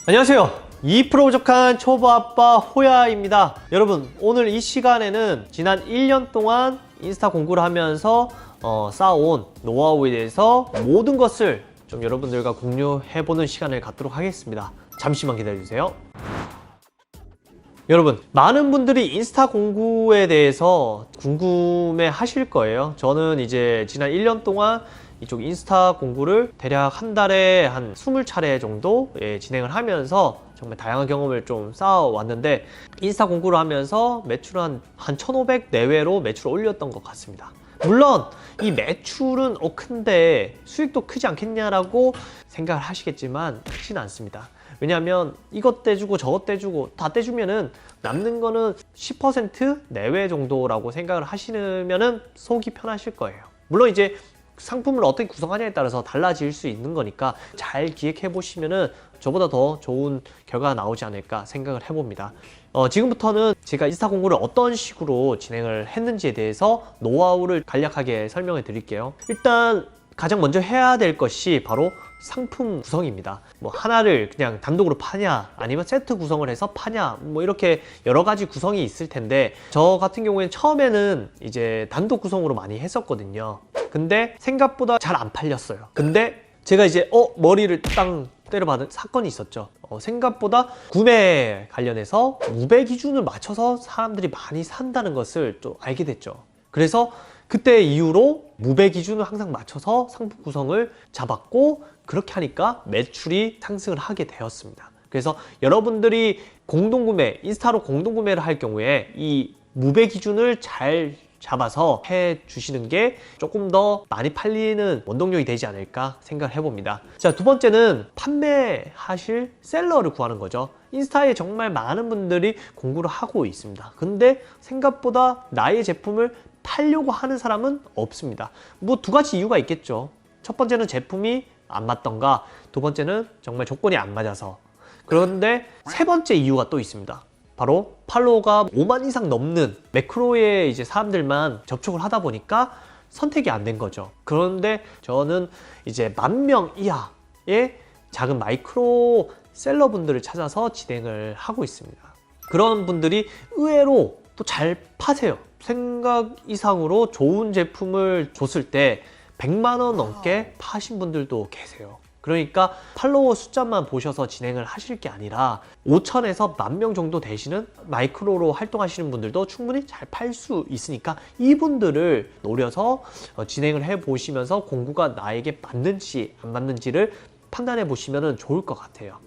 안녕하세요. 2% 부족한 초보아빠 호야입니다. 여러분, 오늘 이 시간에는 지난 1년 동안 인스타 공부를 하면서 쌓아온 노하우에 대해서 모든 것을 좀 여러분들과 공유해보는 시간을 갖도록 하겠습니다. 잠시만 기다려주세요. 여러분, 많은 분들이 인스타 공부에 대해서 궁금해 하실 거예요. 저는 이제 지난 1년 동안 이쪽 인스타 공부를 대략 한 달에 한 20차례 정도 진행을 하면서 정말 다양한 경험을 좀 쌓아왔는데, 인스타 공부를 하면서 매출 한 1,500 내외로 매출을 올렸던 것 같습니다. 물론 이 매출은 큰데 수익도 크지 않겠냐라고 생각을 하시겠지만 크지는 않습니다. 왜냐하면 이것 떼주고 저것 떼주고 다 떼주면은 남는 거는 10% 내외 정도라고 생각을 하시면은 속이 편하실 거예요. 물론 이제 상품을 어떻게 구성하냐에 따라서 달라질 수 있는 거니까 잘 기획해 보시면은 저보다 더 좋은 결과가 나오지 않을까 생각을 해봅니다. 지금부터는 제가 인스타 공부를 어떤 식으로 진행을 했는지에 대해서 노하우를 간략하게 설명해 드릴게요. 일단 가장 먼저 해야 될 것이 바로 상품 구성입니다. 뭐 하나를 그냥 단독으로 파냐, 아니면 세트 구성을 해서 파냐, 뭐 이렇게 여러 가지 구성이 있을 텐데, 저 같은 경우에는 처음에는 이제 단독 구성으로 많이 했었거든요. 근데 생각보다 잘 안 팔렸어요. 근데 제가 이제 머리를 땅 때려받은 사건이 있었죠. 생각보다 구매 관련해서 무배 기준을 맞춰서 사람들이 많이 산다는 것을 또 알게 됐죠. 그래서 그때 이후로 무배 기준을 항상 맞춰서 상품 구성을 잡았고, 그렇게 하니까 매출이 상승을 하게 되었습니다. 그래서 여러분들이 공동구매, 인스타로 공동구매를 할 경우에 이 무배 기준을 잘 잡아서 해 주시는 게 조금 더 많이 팔리는 원동력이 되지 않을까 생각을 해봅니다. 자, 두 번째는 판매하실 셀러를 구하는 거죠. 인스타에 정말 많은 분들이 공부를 하고 있습니다. 근데 생각보다 나의 제품을 팔려고 하는 사람은 없습니다. 뭐 두 가지 이유가 있겠죠. 첫 번째는 제품이 안 맞던가, 두 번째는 정말 조건이 안 맞아서. 그런데 세 번째 이유가 또 있습니다. 바로 팔로워가 5만 이상 넘는 매크로의 이제 사람들만 접촉을 하다 보니까 선택이 안 된 거죠. 그런데 저는 이제 10,000명 이하의 작은 마이크로 셀러분들을 찾아서 진행을 하고 있습니다. 그런 분들이 의외로 또 잘 파세요. 생각 이상으로 좋은 제품을 줬을 때 100만 원 넘게 파신 분들도 계세요. 그러니까 팔로워 숫자만 보셔서 진행을 하실 게 아니라 5,000에서 10,000명 정도 되시는 마이크로로 활동하시는 분들도 충분히 잘 팔 수 있으니까 이분들을 노려서 진행을 해 보시면서 공구가 나에게 맞는지 안 맞는지를 판단해 보시면 좋을 것 같아요.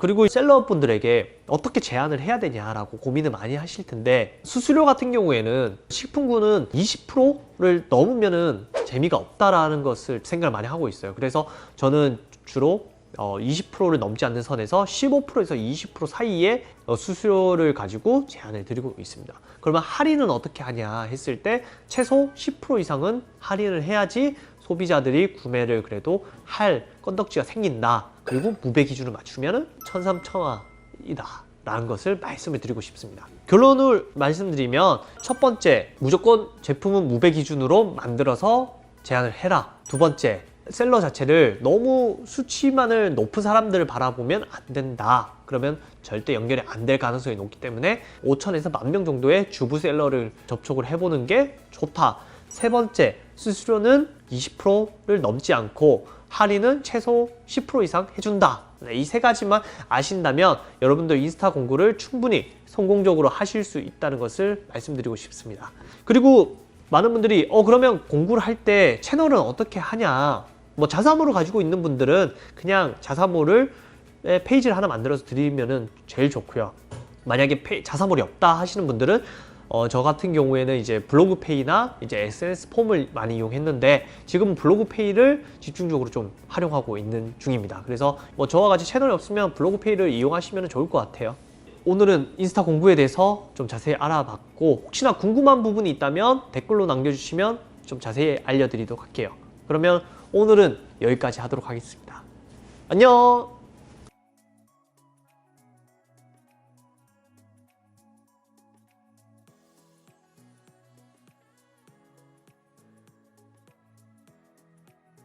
그리고 셀러분들에게 어떻게 제안을 해야 되냐라고 고민을 많이 하실 텐데, 수수료 같은 경우에는 식품군은 20%를 넘으면은 재미가 없다라는 것을 생각을 많이 하고 있어요. 그래서 저는 주로 20%를 넘지 않는 선에서 15%에서 20% 사이의 수수료를 가지고 제안을 드리고 있습니다. 그러면 할인은 어떻게 하냐 했을 때 최소 10% 이상은 할인을 해야지 소비자들이 구매를 그래도 할 건덕지가 생긴다. 그리고 무배 기준을 맞추면 1,300이다 라는 것을 말씀을 드리고 싶습니다. 결론을 말씀드리면, 첫 번째, 무조건 제품은 무배 기준으로 만들어서 제안을 해라. 두 번째, 셀러 자체를 너무 수치만을 높은 사람들을 바라보면 안 된다. 그러면 절대 연결이 안 될 가능성이 높기 때문에 5,000에서 10,000명 정도의 주부 셀러를 접촉을 해보는 게 좋다. 세 번째, 수수료는 20%를 넘지 않고 할인은 최소 10% 이상 해준다. 이 세 가지만 아신다면 여러분들 인스타 공부를 충분히 성공적으로 하실 수 있다는 것을 말씀드리고 싶습니다. 그리고 많은 분들이 그러면 공부를 할 때 채널은 어떻게 하냐, 뭐 자사모를 가지고 있는 분들은 그냥 자사모를 페이지를 하나 만들어서 드리면 제일 좋고요. 만약에 자사몰이 없다 하시는 분들은 저 같은 경우에는 이제 블로그페이나 이제 SNS 폼을 많이 이용했는데, 지금 블로그페이를 집중적으로 좀 활용하고 있는 중입니다. 그래서 뭐 저와 같이 채널이 없으면 블로그페이를 이용하시면 좋을 것 같아요. 오늘은 인스타 공부에 대해서 좀 자세히 알아봤고, 혹시나 궁금한 부분이 있다면 댓글로 남겨주시면 좀 자세히 알려드리도록 할게요. 그러면 오늘은 여기까지 하도록 하겠습니다. 안녕!